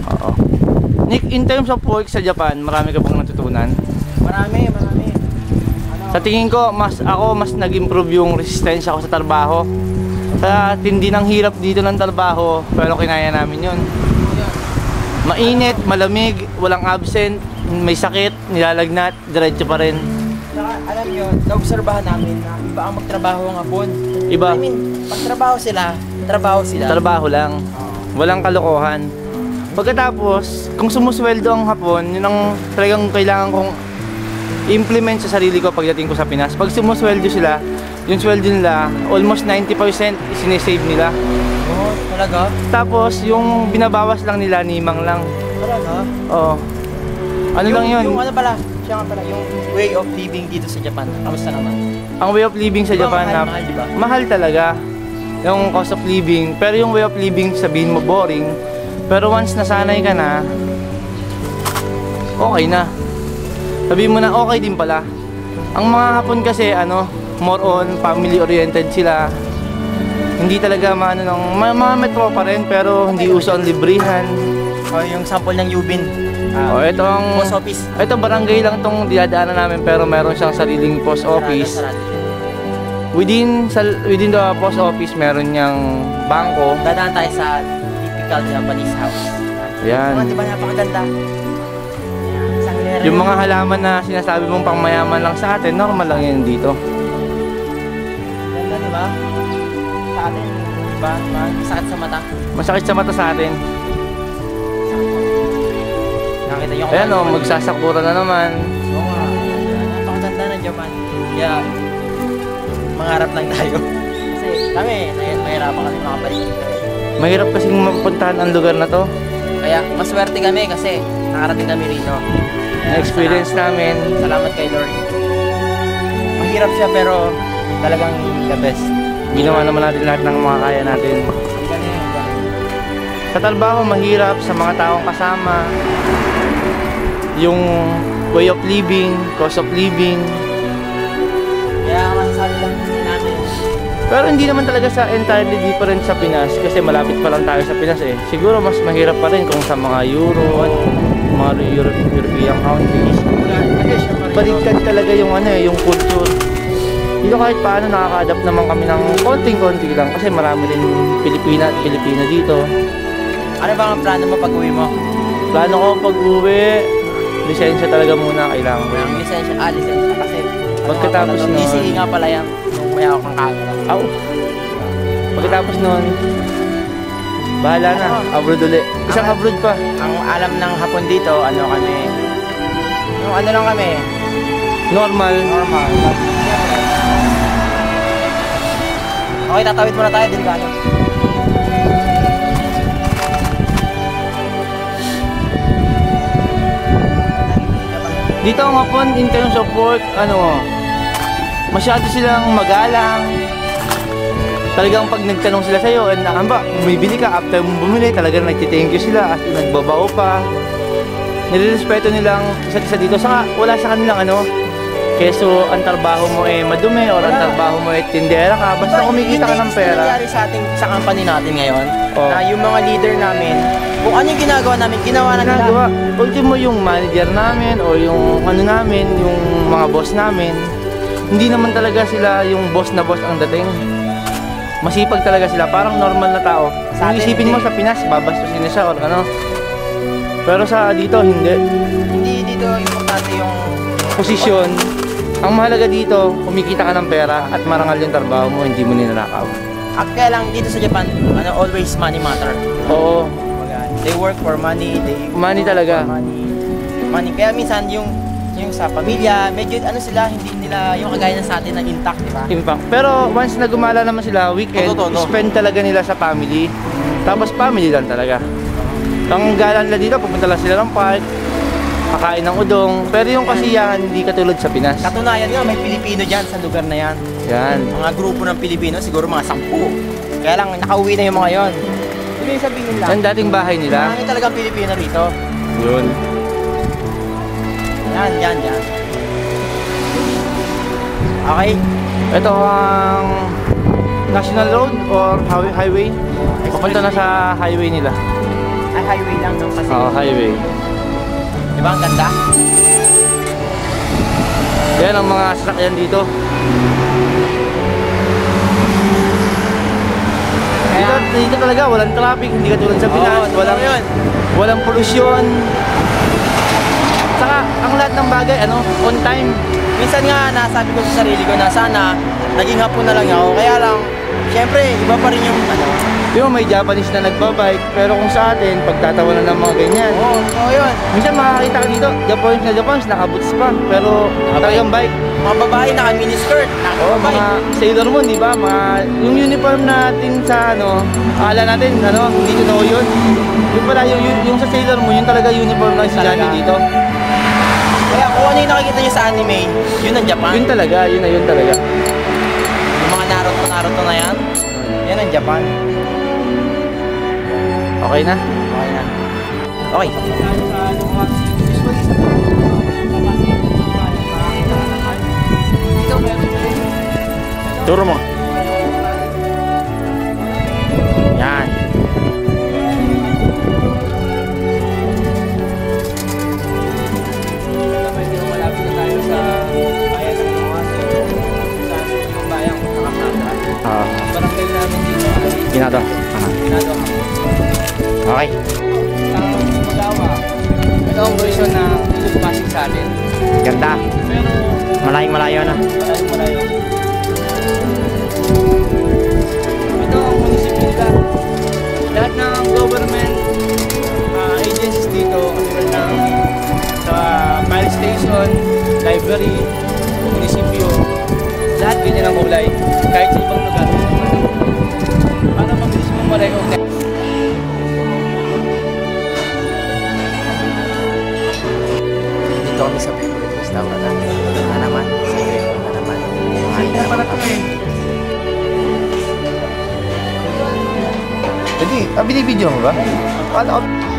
Oo. Nick, in terms of work sa Japan, marami ka bang natutunan? Marami. Sa tingin ko, mas nag-improve yung resistensya ko sa trabaho. Kaya tindi ng hirap dito ng trabaho, pero kinaya namin yun. Mainit, malamig, walang absent, may sakit, nilalagnat, diretso pa rin. Saka, alam nyo, naobserbahan namin na iba ang magtrabaho ng hapon. Iba? I mean, pag trabaho sila. Trabaho lang. Walang kalokohan. Pagkatapos, kung sumusweldo ang hapon, yun ang talagang kailangan kong implement sa sarili ko pagdating ko sa Pinas. Pag sumusweldo sila, yung sweldo nila, almost 90% sinesave nila. Oh, talaga? Tapos, yung binabawas lang nila, nimang lang. Talaga? Oo. Ano lang yun? Yung ano pala, siya nga pala, yung way of living dito sa Japan. Kamusta naman? Ang way of living sa Japan, mahal, diba? Mahal talaga. Yung cost of living. Pero yung way of living, sabihin mo boring. Pero once nasanay ka na, okay na. Sabihin mo na, okay din pala. Ang mga Hapon kasi, more on family-oriented sila. Hindi talaga mga metro pa rin, pero hindi uso ang librihan. O, yung sample ng Yubin. Ito ang post office. Ito barangay lang tong dinadaanan namin, pero meron siyang sariling post office. Within the post office, meron niyang bangko. Dadaan tayo sa typical Japanese house. Yan. Diba napakaganda? Yung mga halaman na sinasabi mong pangmayaman lang sa atin, normal lang yan dito. Ganda, diba? Sa atin, diba? Masakit sa mata. Masakit sa mata sa atin. Nakita nyo. Ayan o, magsasakura na naman. Oo nga. Napakaganda ng Japan. Kaya, mangarap lang tayo. Kasi kami, mahirapan kami makabalik. Mahirap kasing mapuntahan ang lugar na to. Kaya, maswerte kami kasi nakarating kami rito. Na-experience namin. Salamat kay Lord. Mahirap siya pero talagang the best. Ginawa naman natin lahat ng mga kaya natin. Sa trabaho, mahirap. Sa mga taong kasama. Yung way of living, cost of living. Kaya masasabi lang namin. Pero hindi naman talaga sa entirely different sa Pinas kasi malapit pa lang tayo sa Pinas eh. Siguro mas mahirap pa rin kung sa mga Europe, mga European countries. Baliktad talaga yung yung culture. Dito kahit paano nakaka-adapt naman kami ng konting-konti lang kasi marami rin Pilipina at Pilipino dito. Ano ba ang plano mo pag-uwi mo? Plano ko pag-uwi, lisensya talaga muna kailangan mo. Ang lisensya, lisensya kasi pagkatapos nun, DCE nga pala yan. Kaya ako kang camera. Pagkatapos nun, bahala na, abroad ulit. Isang abroad pa. Ang alam ng Hapon dito, kami, yung lang kami, normal. Okay, tatawid muna tayo, delikado. Dito ang Hapon, in terms of work, masyado silang magalang. Talagang pag nagtanong sila sa'yo, bumibili ka, after mong bumili, talagang nagtithank you sila at nagbabao pa. Nilirespeto nilang isa't isa dito. Saka wala sa kanilang keso ang trabaho mo madumi or ang trabaho mo tindera ka. Basta kumikita ka ng pera. Nangyari sa company natin ngayon, na yung mga leader namin, kung ano yung ginagawa namin, ginawa na nila. Ultimo yung manager namin o yung namin, yung mga boss namin, hindi naman talaga sila yung boss na boss ang dating. Masipag talaga sila, parang normal na tao. Kung isipin mo sa Pinas, babastusin na siya or Pero sa dito, hindi. Hindi dito importante yung posisyon. Ang mahalaga dito, kumikita ka ng pera at marangal yung trabaho mo, hindi mo ninanakaw. Kaya lang dito sa Japan, always money matter. Oo. They work for money, money talaga. Money. Kaya minsan yung sa pamilya, medyo sila, hindi nila yung kagaya na sa atin na intact, di ba? Impact. Pero once na gumala naman sila, weekend, spend talaga nila sa family. Tapos family lang talaga. Ang gala nila dito, pupunta lang sila ng park, kakain ng udong. Pero yung kasiyahan, hindi katulad sa Pinas. Katunayan nga, may Pilipino dyan sa lugar na yan. Yan. Mga grupo ng Pilipino, siguro mga 10. Kaya lang, nakauwi na yung mga yon. Hindi sabihin lang. Yan dating bahay nila. Marami talagang Pilipino rito. Yun. Yan. Okay. Ito ang National Road or highway. Papunta na sa highway nila. highway lang, no? Kasi, highway. di ba ang ganda? Yan ang mga sasakyan dito. Dito talaga, walang traffic, hindi katulad sa Pinas, walang polusyon. Saka, ang lahat ng bagay, on time. Minsan nga, nasabi ko sa sarili ko na sana, naging hapon na lang ako. Kaya lang, syempre, iba pa rin yung, Di ba may Japanese na nagbabike, pero kung sa atin, pagtatawanan ng mga ganyan. Oo, yun. Minsan makakita ka dito, Japanese, nakaboots pa, pero talagang bike. Mga babae, naka-miniskirt, naka-bike. Mga Sailor Moon, di ba? Yung uniform natin sa akala natin, hindi totoo yun. Yung pala, yung sa Sailor Moon, yun talaga uniform ng estudyante dito. Kaya kung ano yung nakikita nyo sa anime, yun ang Japan. Yun talaga, yun talaga. Yung mga Naruto na yan, yan ang Japan. Okay na? Okay na. Okay. Turo mo. Yan. Medyo malapit na tayo sa bayan ng Tumas. Sa bayang Nakasandra. Barangay namin dito ay Ginado. Ginado. Okay. Magawa. Ito ang version ng Ilog Pasig sa atin. Ganda. Pero Malayo na. malayo. Ito ang munisipyo nila. Lahat ng government agencies dito, katulad ng sa fire station, library, munisipyo, lahat ganyan ang kulay. Kahit sa ibang lugar. Para mabilis mo ma-recognize. Dito kami sa favorite restaurant namin. Na naman, na naman. Sige pala ito eh. Jadi, binibidyo mo ba? Kala ko